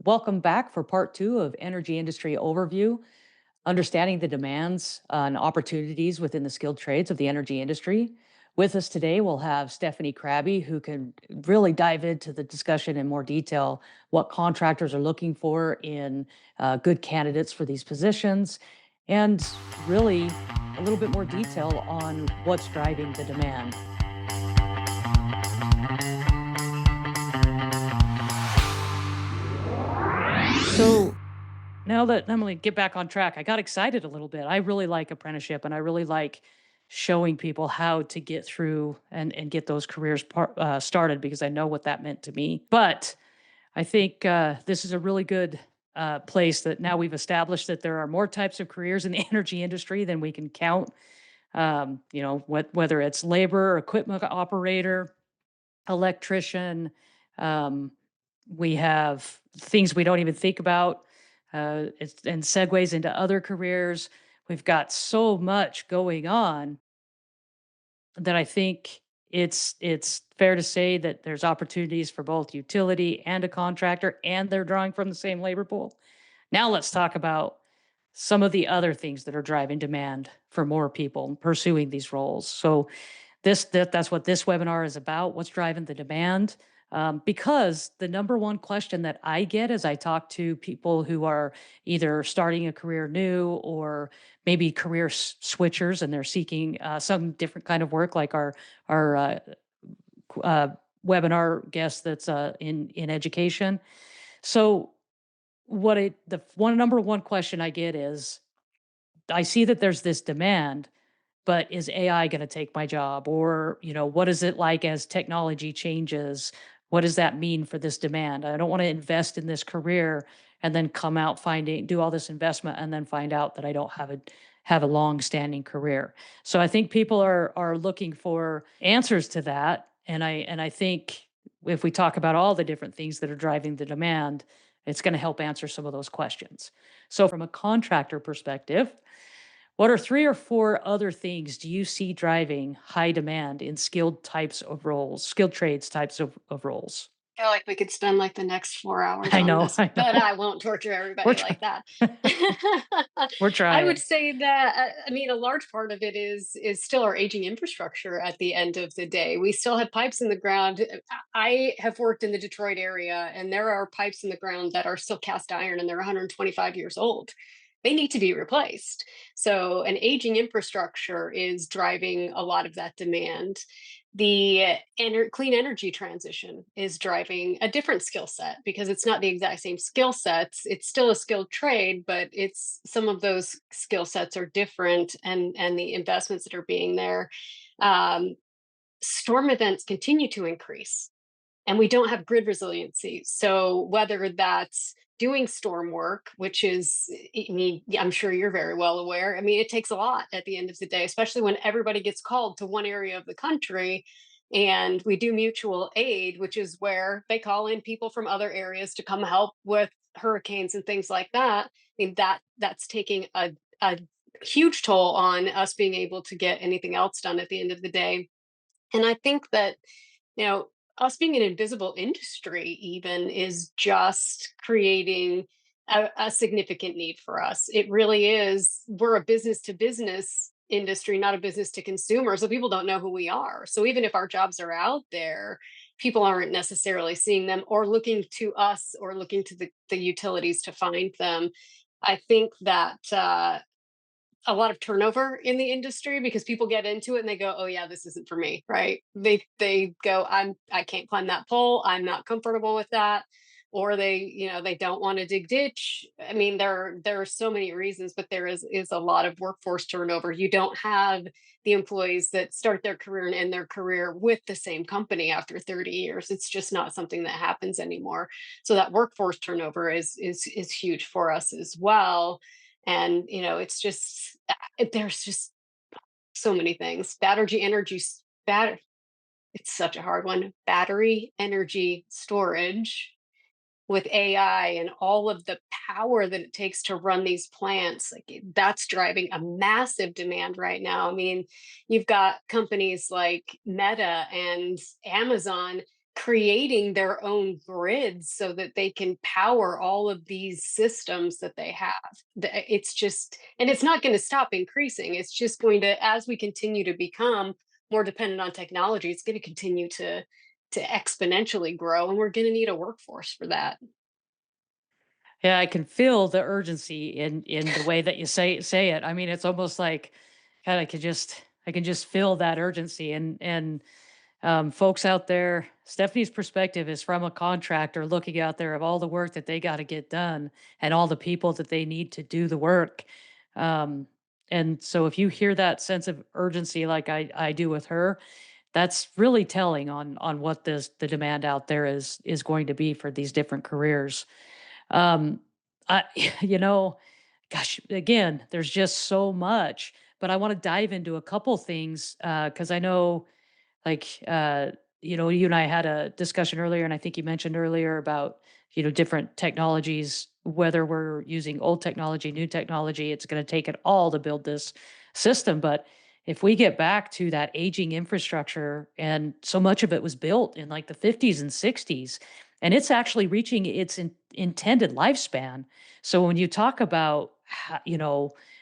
Welcome back for part two of Energy Industry Overview, understanding the demands and opportunities within the skilled trades of the energy industry. With us today, we'll have Stephanie Krabbe, who can really dive into the discussion in more detail, what contractors are looking for in good candidates for these positions, and really a little bit more detail on what's driving the demand. So now that I'm gonna get back on track, I got excited a little bit. I really like apprenticeship and I really like showing people how to get through and get those careers started because I know what that meant to me. But I think this is a really good place that now we've established that there are more types of careers in the energy industry than we can count. Whether it's labor, equipment operator, electrician, um, we have things we don't even think about, and segues into other careers. We've got so much going on that I think it's fair to say that there's opportunities for both utility and a contractor, and they're drawing from the same labor pool. Now let's talk about some of the other things that are driving demand for more people pursuing these roles. So that's what this webinar is about. What's driving the demand? Because the number one question that I get as I talk to people who are either starting a career new or maybe career switchers and they're seeking some different kind of work, like our webinar guest that's in education. So the one number one question I get is, I see that there's this demand, but is AI going to take my job? Or, what is it like as technology changes? What does that mean for this demand? I don't want to invest in this career and then come out do all this investment and then find out that I don't have a long standing career. So I think people are looking for answers to that. And I think if we talk about all the different things that are driving the demand, it's going to help answer some of those questions. So from a contractor perspective, what are 3 or 4 other things do you see driving high demand in skilled trades types of roles? Feel like we could spend like the next 4 hours I on know, this, I but know. I won't torture We're everybody like trying. that. We're I would trying. say that, I mean, a large part of it is still our aging infrastructure at the end of the day. We still have pipes in the ground. I have worked in the Detroit area, and there are pipes in the ground that are still cast iron, and they're 125 years old. They need to be replaced. So an aging infrastructure is driving a lot of that demand. The clean energy transition is driving a different skill set because it's not the exact same skill sets. It's still a skilled trade, but it's some of those skill sets are different, and the investments that are being there. Um, Storm events continue to increase, and we don't have grid resiliency. So whether that's doing storm work, which is, I mean, I'm sure you're very well aware. I mean, it takes a lot at the end of the day, especially when everybody gets called to one area of the country. And we do mutual aid, which is where they call in people from other areas to come help with hurricanes and things like that. I mean, that's taking a huge toll on us being able to get anything else done at the end of the day. And I think that, you know, us being an invisible industry even is just creating a significant need for us. It really is. We're a business to business industry, not a business to consumer. So people don't know who we are. So even if our jobs are out there, people aren't necessarily seeing them or looking to us or looking to the utilities to find them. I think that a lot of turnover in the industry because people get into it and they go, "Oh yeah, this isn't for me," right? They go, I can't climb that pole. I'm not comfortable with that." Or they don't want to dig ditch. I mean, there are so many reasons, but there is a lot of workforce turnover. You don't have the employees that start their career and end their career with the same company after 30 years. It's just not something that happens anymore. So that workforce turnover is huge for us as well. And it's just there's just so many things. Battery energy it's such a hard one. Battery energy storage with AI and all of the power that it takes to run these plants, like that's driving a massive demand right now. I mean, you've got companies like Meta and Amazon creating their own grids so that they can power all of these systems that they have. It's just, and it's not going to stop increasing. It's just going to, as we continue to become more dependent on technology, it's going to continue to exponentially grow, and we're going to need a workforce for that. Yeah, I can feel the urgency in the way that you say it. I mean, it's almost like, God, I can just feel that urgency. And folks out there, Stephanie's perspective is from a contractor looking out there of all the work that they got to get done and all the people that they need to do the work. Um, and so if you hear that sense of urgency like I do with her, that's really telling on what the demand out there is going to be for these different careers. Um, I, you know, gosh, again, there's just so much, but I want to dive into a couple things because I know, like, you and I had a discussion earlier, and I think you mentioned earlier about different technologies, whether we're using old technology, new technology, it's going to take it all to build this system. But if we get back to that aging infrastructure, and so much of it was built in like the 50s and 60s, and it's actually reaching its intended lifespan. So when you talk about,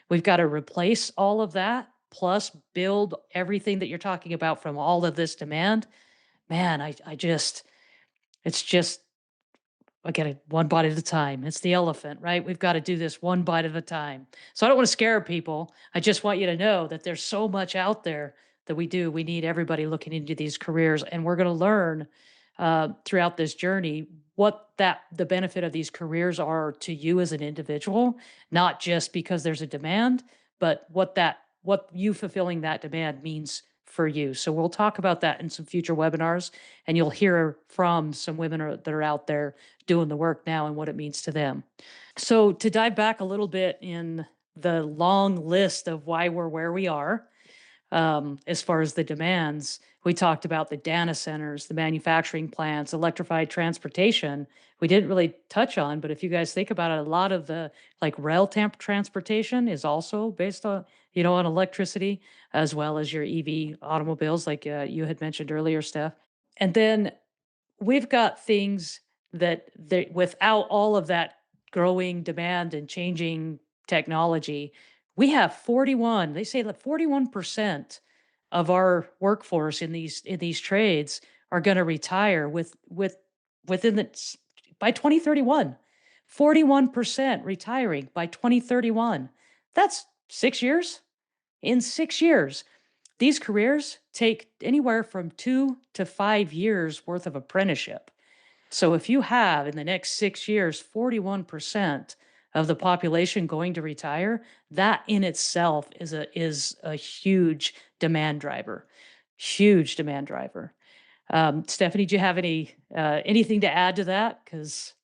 we've got to replace all of that, plus build everything that you're talking about from all of this demand, man, I just, it's just, again, one bite at a time. It's the elephant, right? We've got to do this one bite at a time. So I don't want to scare people. I just want you to know that there's so much out there that we do. We need everybody looking into these careers, and we're going to learn throughout this journey what that the benefit of these careers are to you as an individual, not just because there's a demand, but what you fulfilling that demand means for you. So we'll talk about that in some future webinars, and you'll hear from some women that are out there doing the work now and what it means to them. So, to dive back a little bit in the long list of why we're where we are, as far as the demands, we talked about the data centers, the manufacturing plants, electrified transportation. We didn't really touch on, but if you guys think about it, a lot of the like rail transportation is also based on, on electricity, as well as your EV automobiles, like you had mentioned earlier, Steph. And then we've got things that without all of that growing demand and changing technology, we have 41, they say that 41% of our workforce in these trades are going to retire within by 2031. 41% retiring by 2031. That's 6 years. In 6 years, these careers take anywhere from 2 to 5 years worth of apprenticeship. So if you have in the next 6 years 41% of the population going to retire, that in itself is a huge demand driver. Huge demand driver. Stephanie, do you have anything to add to that? Because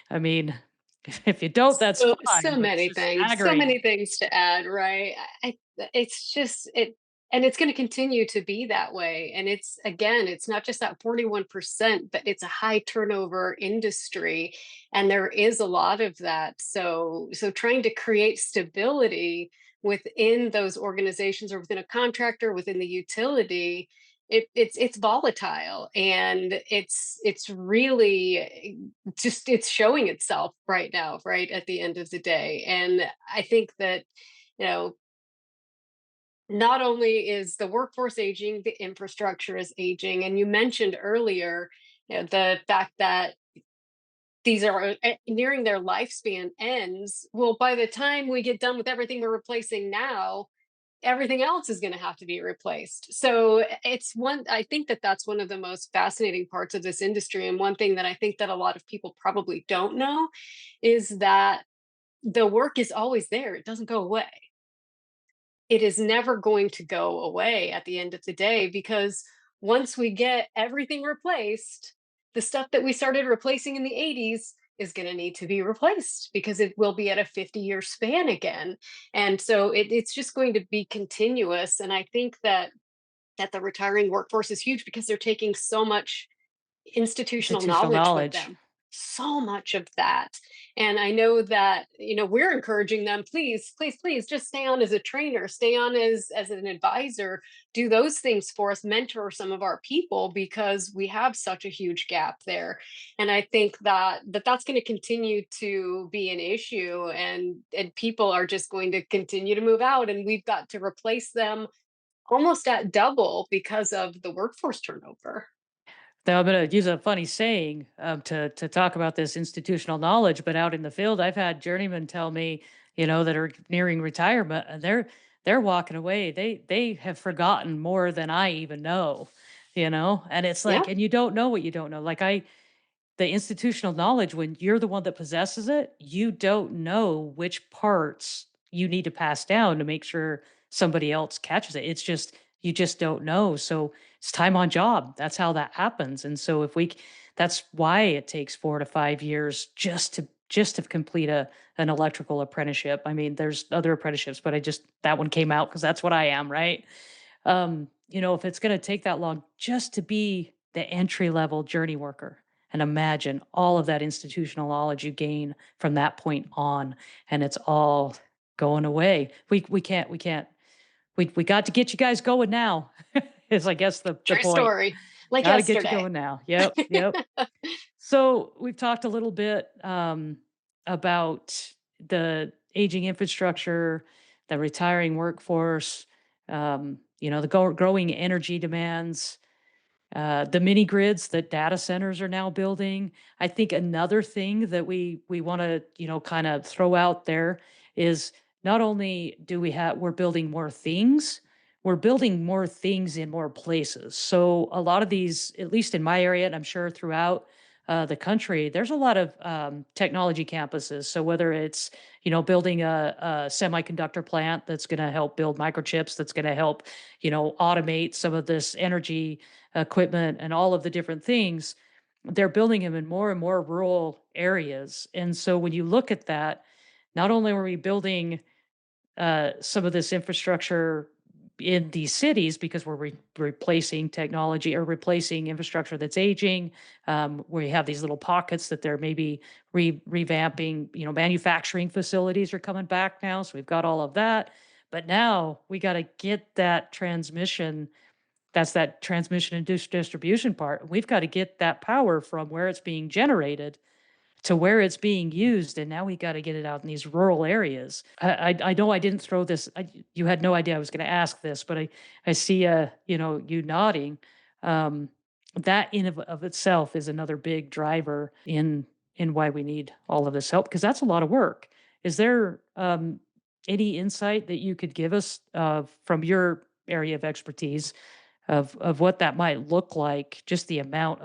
I mean, if you don't, that's fine. But it's just So staggering. many things to add, right? It's just it, and it's going to continue to be that way. And it's again, it's not just that 41%, but it's a high turnover industry, and there is a lot of that. So trying to create stability within those organizations or within a contractor, within the utility, it's volatile, and it's really just it's showing itself right now, right at the end of the day. And I think that, you know, not only is the workforce aging, the infrastructure is aging. And you mentioned earlier, the fact that these are nearing their lifespan ends. Well, by the time we get done with everything we're replacing now, everything else is going to have to be replaced. So it's one, I think that that's one of the most fascinating parts of this industry. And one thing that I think that a lot of people probably don't know is that the work is always there. It doesn't go away. It is never going to go away at the end of the day, because once we get everything replaced, the stuff that we started replacing in the 80s is going to need to be replaced because it will be at a 50-year span again. And so it's just going to be continuous. And I think that the retiring workforce is huge because they're taking so much institutional Institutional knowledge with knowledge. them. so much of that. And I know that, we're encouraging them, please, please, please just stay on as a trainer, stay on as an advisor, do those things for us, mentor some of our people because we have such a huge gap there. And I think that's going to continue to be an issue, and people are just going to continue to move out, and we've got to replace them almost at double because of the workforce turnover. Now I'm going to use a funny saying to talk about this institutional knowledge, but out in the field, I've had journeymen tell me, that are nearing retirement, and they're walking away. They have forgotten more than I even know, and it's Yeah, like, and you don't know what you don't know. Like the institutional knowledge, when you're the one that possesses it, you don't know which parts you need to pass down to make sure somebody else catches it. It's just you just don't know. So it's time on job. That's how that happens. And so that's why it takes 4 to 5 years just to complete an electrical apprenticeship. I mean, there's other apprenticeships, but I just that one came out because that's what I am, right? If it's going to take that long just to be the entry level journey worker, and imagine all of that institutional knowledge you gain from that point on, and it's all going away. We got to get you guys going now. Is I guess the true point. story. Like Got to get you yesterday. going now. Yep, yep. So we've talked a little bit about the aging infrastructure, the retiring workforce, the growing energy demands, the mini grids that data centers are now building. I think another thing that we want to kind of throw out there is not only do we're building more things, we're building more things in more places. So a lot of these, at least in my area, and I'm sure throughout the country, there's a lot of technology campuses. So whether it's building a semiconductor plant that's going to help build microchips, that's going to help automate some of this energy equipment and all of the different things, they're building them in more and more rural areas. And so when you look at that, not only are we building some of this infrastructure in these cities because we're replacing technology or replacing infrastructure that's aging. We have these little pockets that they're maybe revamping. Manufacturing facilities are coming back now, so we've got all of that. But now we got to get that transmission. That's that transmission and distribution part. We've got to get that power from where it's being generated to where it's being used, and now we got to get it out in these rural areas. I know I didn't throw this. You had no idea I was going to ask this, but I see you nodding. Um, that in of itself is another big driver in why we need all of this help because that's a lot of work. Is there any insight that you could give us from your area of expertise of what that might look like? Just the amount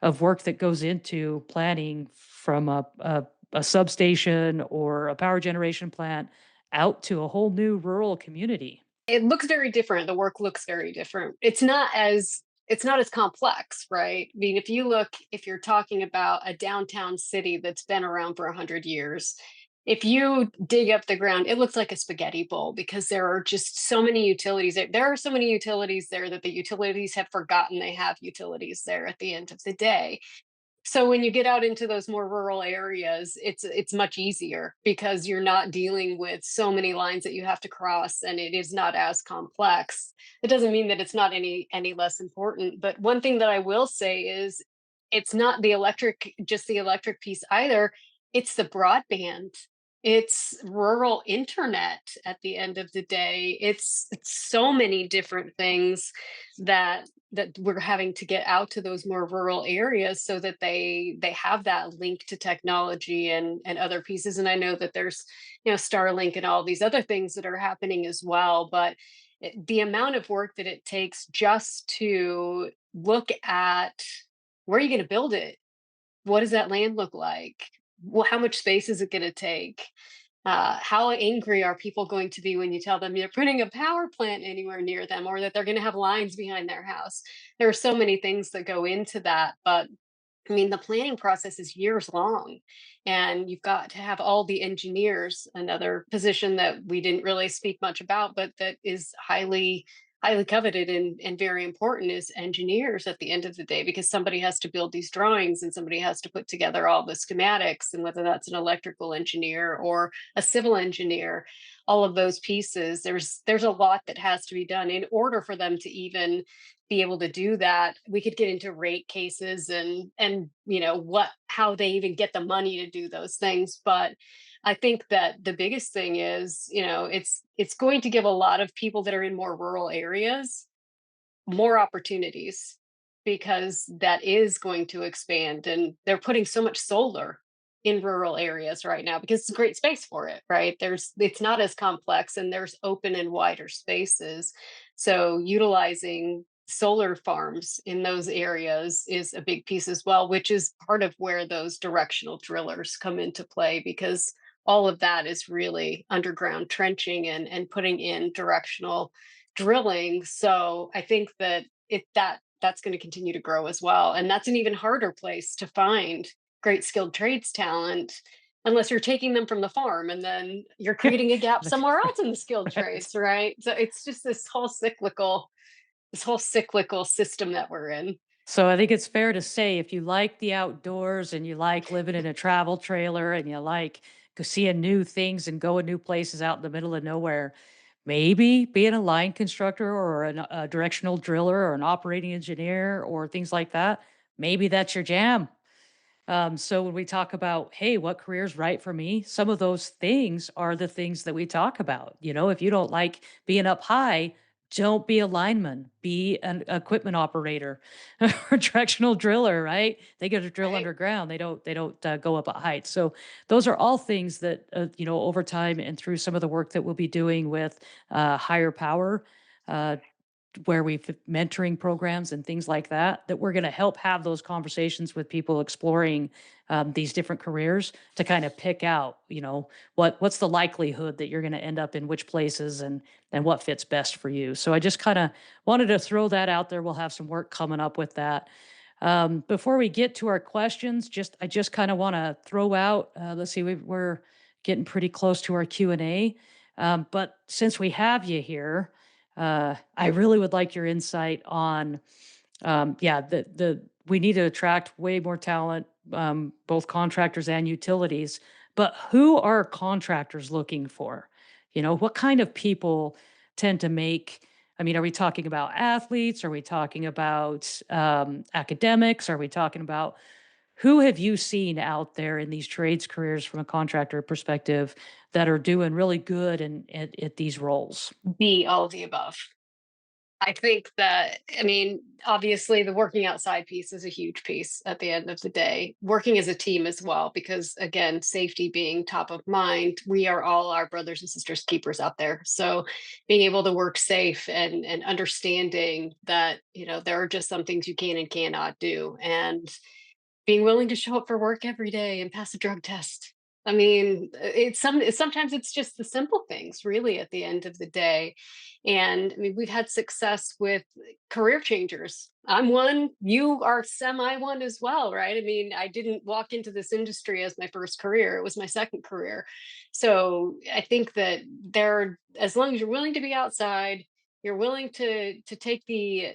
of work that goes into planning from a substation or a power generation plant out to a whole new rural community. It looks very different. The work looks very different. It's not as complex, right? I mean, if you're talking about a downtown city that's been around for 100 years, if you dig up the ground, it looks like a spaghetti bowl because there are just so many utilities there. There are so many utilities there that the utilities have forgotten they have utilities there at the end of the day. So when you get out into those more rural areas, it's much easier because you're not dealing with so many lines that you have to cross, and it is not as complex. It doesn't mean that it's not any less important, but one thing that I will say is it's not the electric piece either. It's the broadband. It's rural internet at the end of the day. It's so many different things that we're having to get out to those more rural areas so that they have that link to technology and other pieces. And I know that there's Starlink and all these other things that are happening as well, but the amount of work that it takes just to look at where are you going to build it, what does that land look like, how much space is it going to take, how angry are people going to be when you tell them you're putting a power plant anywhere near them or that they're going to have lines behind their house? There are so many things that go into that. But I mean, the planning process is years long, and you've got to have all the engineers, another position that we didn't really speak much about, but that is highly highly coveted and very important is engineers at the end of the day, because somebody has to build these drawings and somebody has to put together all the schematics, and whether that's an electrical engineer or a civil engineer, all of those pieces, there's a lot that has to be done in order for them to even be able to do that. We could get into rate cases and what how they even get the money to do those things, but I think that the biggest thing is, it's going to give a lot of people that are in more rural areas more opportunities, because that is going to expand, and they're putting so much solar in rural areas right now because it's a great space for it, right? It's not as complex, and there's open and wider spaces. So utilizing solar farms in those areas is a big piece as well, which is part of where those directional drillers come into play, because all of that is really underground trenching and putting in directional drilling. So I think that that's going to continue to grow as well. And that's an even harder place to find great skilled trades talent, unless you're taking them from the farm and then you're creating a gap somewhere else in the skilled Right. trades, right? So it's just this whole cyclical system that we're in. So I think it's fair to say if you like the outdoors and you like living in a travel trailer and you like seeing new things and going new places out in the middle of nowhere, maybe being a line constructor or a directional driller or an operating engineer or things like that, maybe that's your jam. So when we talk about, hey, what career's right for me? Some of those things are the things that we talk about. If you don't like being up high, don't be a lineman, be an equipment operator or directional driller, right? They get to drill Right. underground. They don't go up at heights. So those are all things that, over time and through some of the work that we'll be doing with Higher Power, uh, where we've mentoring programs and things like that, that we're going to help have those conversations with people exploring these different careers to kind of pick out, what's the likelihood that you're going to end up in which places and what fits best for you. So I just kind of wanted to throw that out there. We'll have some work coming up with that. Before we get to our questions, I just kind of want to throw out. Let's see, we're getting pretty close to our Q&A, but since we have you here, I really would like your insight on, yeah, the we need to attract way more talent, both contractors and utilities. But who are contractors looking for? What kind of people tend to make? I mean, are we talking about athletes? Are we talking about academics? Are we talking about who have you seen out there in these trades careers from a contractor perspective that are doing really good at these roles? Be all of the above. I think that, I mean, obviously the working outside piece is a huge piece at the end of the day. Working as a team as well, because again, safety being top of mind, we are all our brothers and sisters keepers out there. So being able to work safe and understanding that, there are just some things you can and cannot do. And being willing to show up for work every day and pass a drug test. I mean, sometimes it's just the simple things really at the end of the day. And I mean, we've had success with career changers. I'm one, you are semi one as well, right? I mean, I didn't walk into this industry as my first career, it was my second career. So I think that as long as you're willing to be outside, you're willing to take the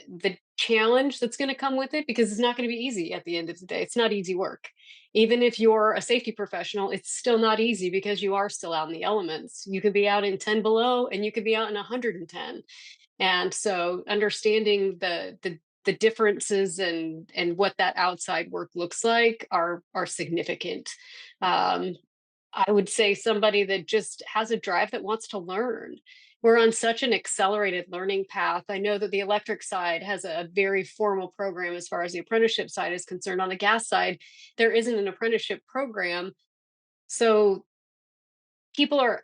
challenge that's going to come with it, because it's not going to be easy at the end of the day. It's not easy work. Even if you're a safety professional, it's still not easy because you are still out in the elements. You could be out in 10 below and you could be out in 110. And so understanding the differences and what that outside work looks like are significant. Um, I would say somebody that just has a drive that wants to learn. We're on such an accelerated learning path. I know that the electric side has a very formal program as far as the apprenticeship side is concerned. On the gas side, there isn't an apprenticeship program. So people are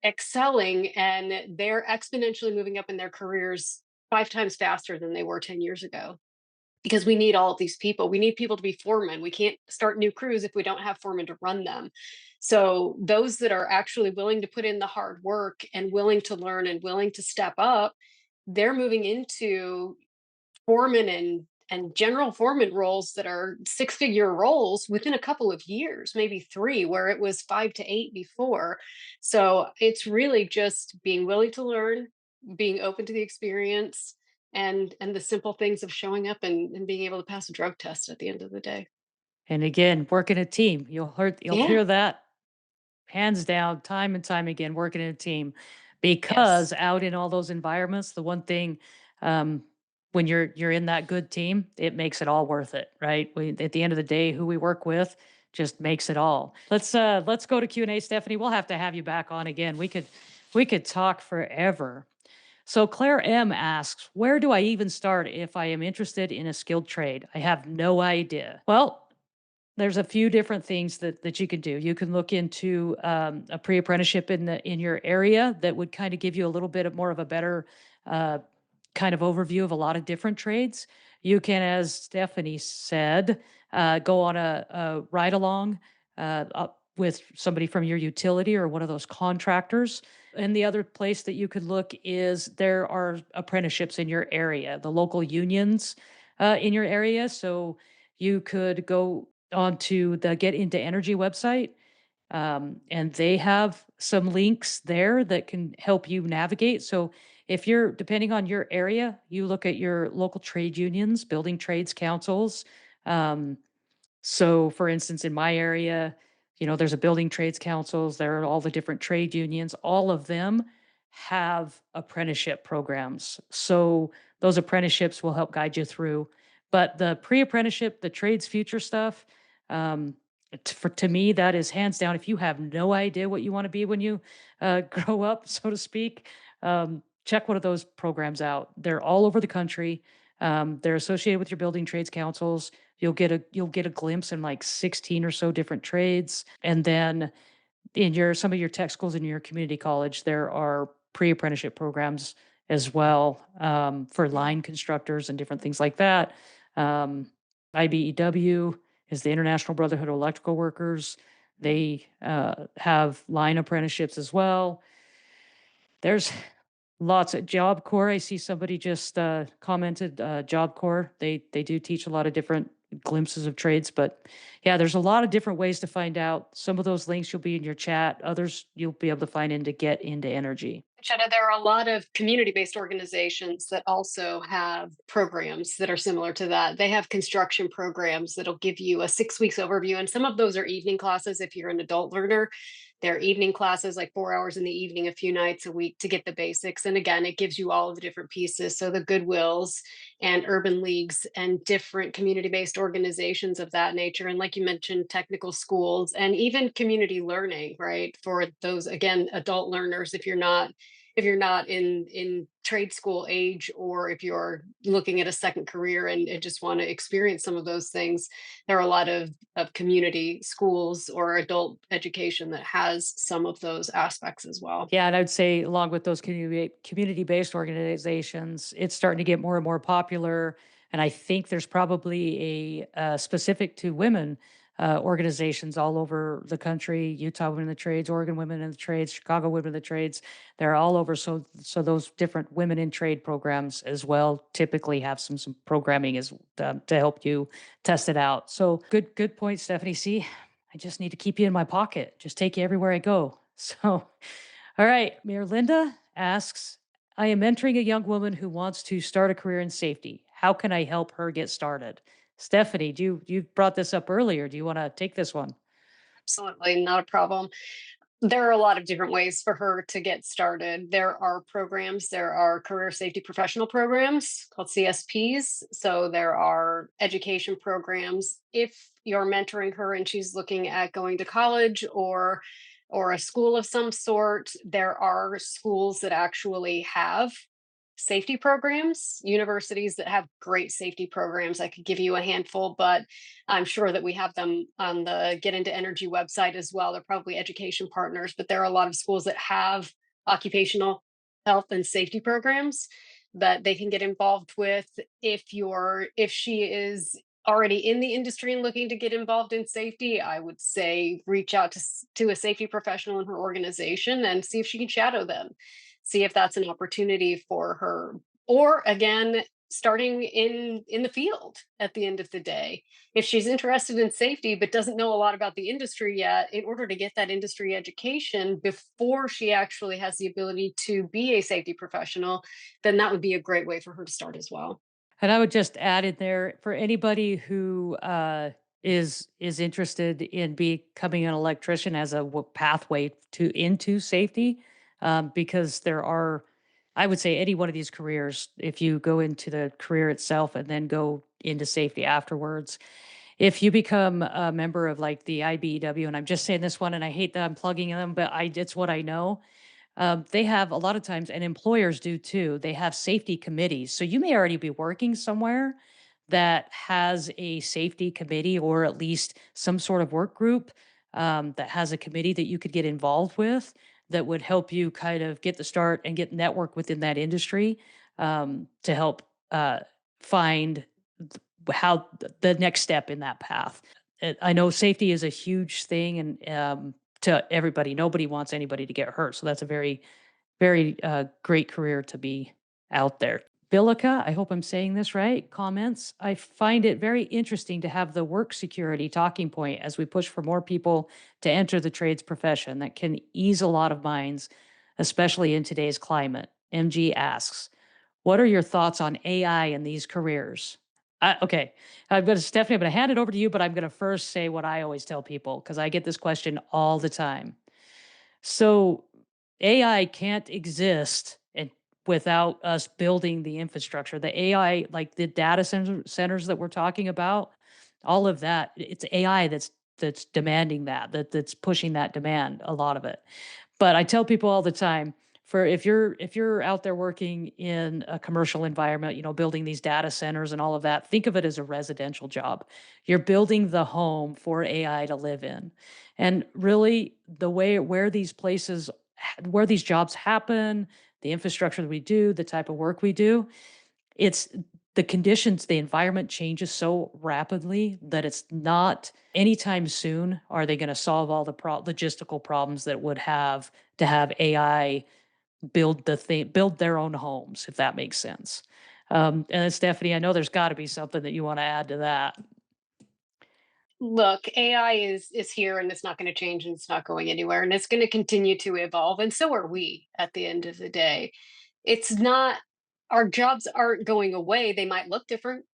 excelling and they're exponentially moving up in their careers 5 times faster than they were 10 years ago, because we need all of these people. We need people to be foremen. We can't start new crews if we don't have foremen to run them. So those that are actually willing to put in the hard work and willing to learn and willing to step up, they're moving into foreman and general foreman roles that are six-figure roles within a couple of years, maybe three, where it was 5 to 8 before. So it's really just being willing to learn, being open to the experience and the simple things of showing up and being able to pass a drug test at the end of the day. And again, work in a team. You'll Yeah. hear that hands down, time and time again, working in a team. Yes. Because out in all those environments, the one thing, um, when you're in that good team, it makes it all worth it, right? At the end of the day, who we work with just makes it all. Let's go to Q&A, Stephanie. We'll have to have you back on again. We could talk forever. So Claire M asks, where do I even start if I am interested in a skilled trade? I have no idea. Well, there's a few different things that you can do. You can look into a pre-apprenticeship in your area that would kind of give you a little bit of more of a better uh, kind of overview of a lot of different trades. You can, as Stephanie said, go on a ride along with somebody from your utility or one of those contractors. And the other place that you could look is there are apprenticeships in your area, the local unions in your area. So you could go onto the Get Into Energy website, and they have some links there that can help you navigate. So if you're depending on your area, you look at your local trade unions, building trades councils. Um, so, for instance, in my area, there's a building trades councils, there are all the different trade unions, all of them have apprenticeship programs. So, those apprenticeships will help guide you through. But the pre-apprenticeship, the trades future stuff, um, to me, that is hands down. If you have no idea what you want to be when you grow up, so to speak, check one of those programs out. They're all over the country. They're associated with your building trades councils. You'll get a glimpse in like 16 or so different trades. And then in your some of your tech schools in your community college, there are pre-apprenticeship programs as well, for line constructors and different things like that. Um, IBEW is the International Brotherhood of Electrical Workers. They have line apprenticeships as well. There's lots of Job Corps. I see somebody just commented Job Corps. They do teach a lot of different glimpses of trades, but yeah, there's a lot of different ways to find out. Some of those links you'll be in your chat. Others you'll be able to find in to Get Into Energy. Shanna, there are a lot of community-based organizations that also have programs that are similar to that. They have construction programs that'll give you a 6 weeks overview, and some of those are evening classes if you're an adult learner. They're evening classes, like 4 hours in the evening, a few nights a week to get the basics. And again, it gives you all of the different pieces. So the Goodwills and urban leagues and different community-based organizations of that nature. And like you mentioned, technical schools and even community learning, right? For those, again, adult learners, if you're not in trade school age, or if you're looking at a second career and just want to experience some of those things, there are a lot of community schools or adult education that has some of those aspects as well. Yeah, and I would say along with those community-based organizations, it's starting to get more and more popular. And I think there's probably a specific to women organizations all over the country: Utah Women in the Trades, Oregon Women in the Trades, Chicago Women in the Trades. They're all over. So those different women in trade programs as well typically have some programming as to help you test it out. So good point, Stephanie. See, I just need to keep you in my pocket. Just take you everywhere I go. So. All right. Mayor Linda asks, I am mentoring a young woman who wants to start a career in safety. How can I help her get started? Stephanie, you brought this up earlier. Do you want to take this one? Absolutely, not a problem. There are a lot of different ways for her to get started. There are programs, there are career safety professional programs called CSPs. So there are education programs. If you're mentoring her and she's looking at going to college or a school of some sort, there are schools that actually have safety programs, universities that have great safety programs. I could give you a handful, but I'm sure that we have them on the Get Into Energy website as well. They're probably education partners, but there are a lot of schools that have occupational health and safety programs that they can get involved with. If she is already in the industry and looking to get involved in safety, I would say reach out to a safety professional in her organization and see if she can shadow them, see if that's an opportunity for her. Or again, starting in the field at the end of the day. If she's interested in safety but doesn't know a lot about the industry yet, in order to get that industry education before she actually has the ability to be a safety professional, then that would be a great way for her to start as well. And I would just add in there for anybody who is interested in becoming an electrician as a pathway to into safety, because there are, I would say, any one of these careers. If you go into the career itself and then go into safety afterwards, if you become a member of like the IBEW, and I'm just saying this one, and I hate that I'm plugging them, but it's what I know. They have a lot of times, and employers do too, they have safety committees. So you may already be working somewhere that has a safety committee or at least some sort of work group that has a committee that you could get involved with that would help you kind of get the start and get network within that industry to help find how the next step in that path. I know safety is a huge thing, and to everybody, nobody wants anybody to get hurt. So that's a very, very great career to be out there. Bilica, I hope I'm saying this right. Comments. I find it very interesting to have the work security talking point as we push for more people to enter the trades profession. That can ease a lot of minds, especially in today's climate. MG asks, what are your thoughts on AI in these careers? Okay, Stephanie, I'm going to hand it over to you, but I'm going to first say what I always tell people because I get this question all the time. So AI can't exist without us building the infrastructure. The AI, like the centers that we're talking about, all of that, it's AI that's demanding that's pushing that demand, a lot of it. But I tell people all the time, for if you're out there working in a commercial environment, building these data centers and all of that, think of it as a residential job. You're building the home for AI to live in. And really the way where these places where these jobs happen, the infrastructure that we do, the type of work we do, it's the conditions, the environment changes so rapidly that it's not anytime soon are they going to solve all the logistical problems that would have to have AI build their own homes, if that makes sense. And then Stephanie, I know there's got to be something that you want to add to that. Look, AI is here and it's not going to change and it's not going anywhere and it's going to continue to evolve and so are we at the end of the day. It's not Our jobs aren't going away. They might look different.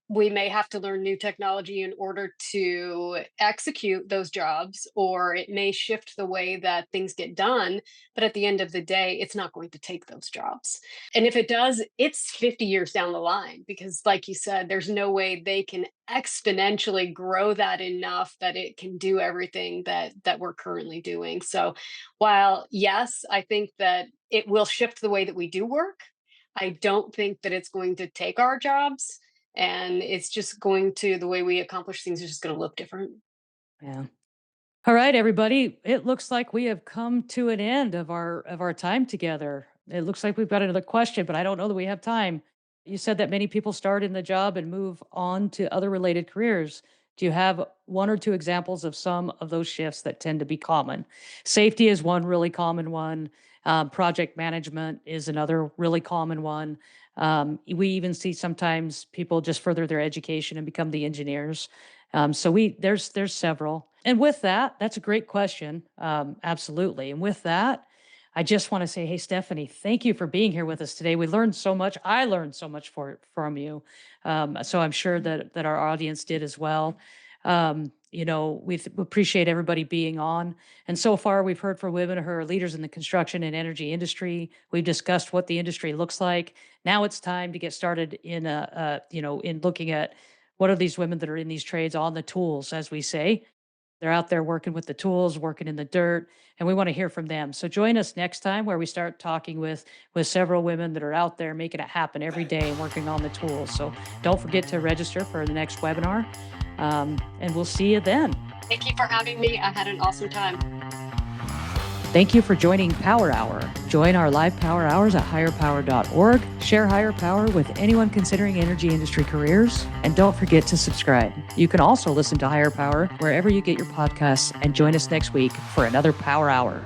We may have to learn new technology in order to execute those jobs, or it may shift the way that things get done. But at the end of the day, it's not going to take those jobs. And if it does, it's 50 years down the line, because, like you said, there's no way they can exponentially grow that enough that it can do everything that we're currently doing. So, while yes, I think that it will shift the way that we do work, I don't think that it's going to take our jobs, and it's just going to the way we accomplish things is just going to look different. Yeah. All right, everybody. It looks like we have come to an end of our time together. It looks like we've got another question, but I don't know that we have time. You said that many people start in the job and move on to other related careers. Do you have one or two examples of some of those shifts that tend to be common? Safety is one really common one. Project management is another really common one. We even see sometimes people just further their education and become the engineers. So there's several. And with that, that's a great question. Absolutely. And with that, I just want to say, hey, Stephanie, thank you for being here with us today. We learned so much. I learned so much from you. So I'm sure that our audience did as well. We appreciate everybody being on. And so far, we've heard from women who are leaders in the construction and energy industry. We've discussed what the industry looks like. Now it's time to get started in looking at what are these women that are in these trades on the tools, as we say. They're out there working with the tools, working in the dirt, and we want to hear from them. So join us next time where we start talking with several women that are out there making it happen every day and working on the tools. So don't forget to register for the next webinar, and we'll see you then. Thank you for having me. I had an awesome time. Thank you for joining Power Hour. Join our live Power Hours at hirepower.org. Share Hire Power with anyone considering energy industry careers. And don't forget to subscribe. You can also listen to Hire Power wherever you get your podcasts and join us next week for another Power Hour.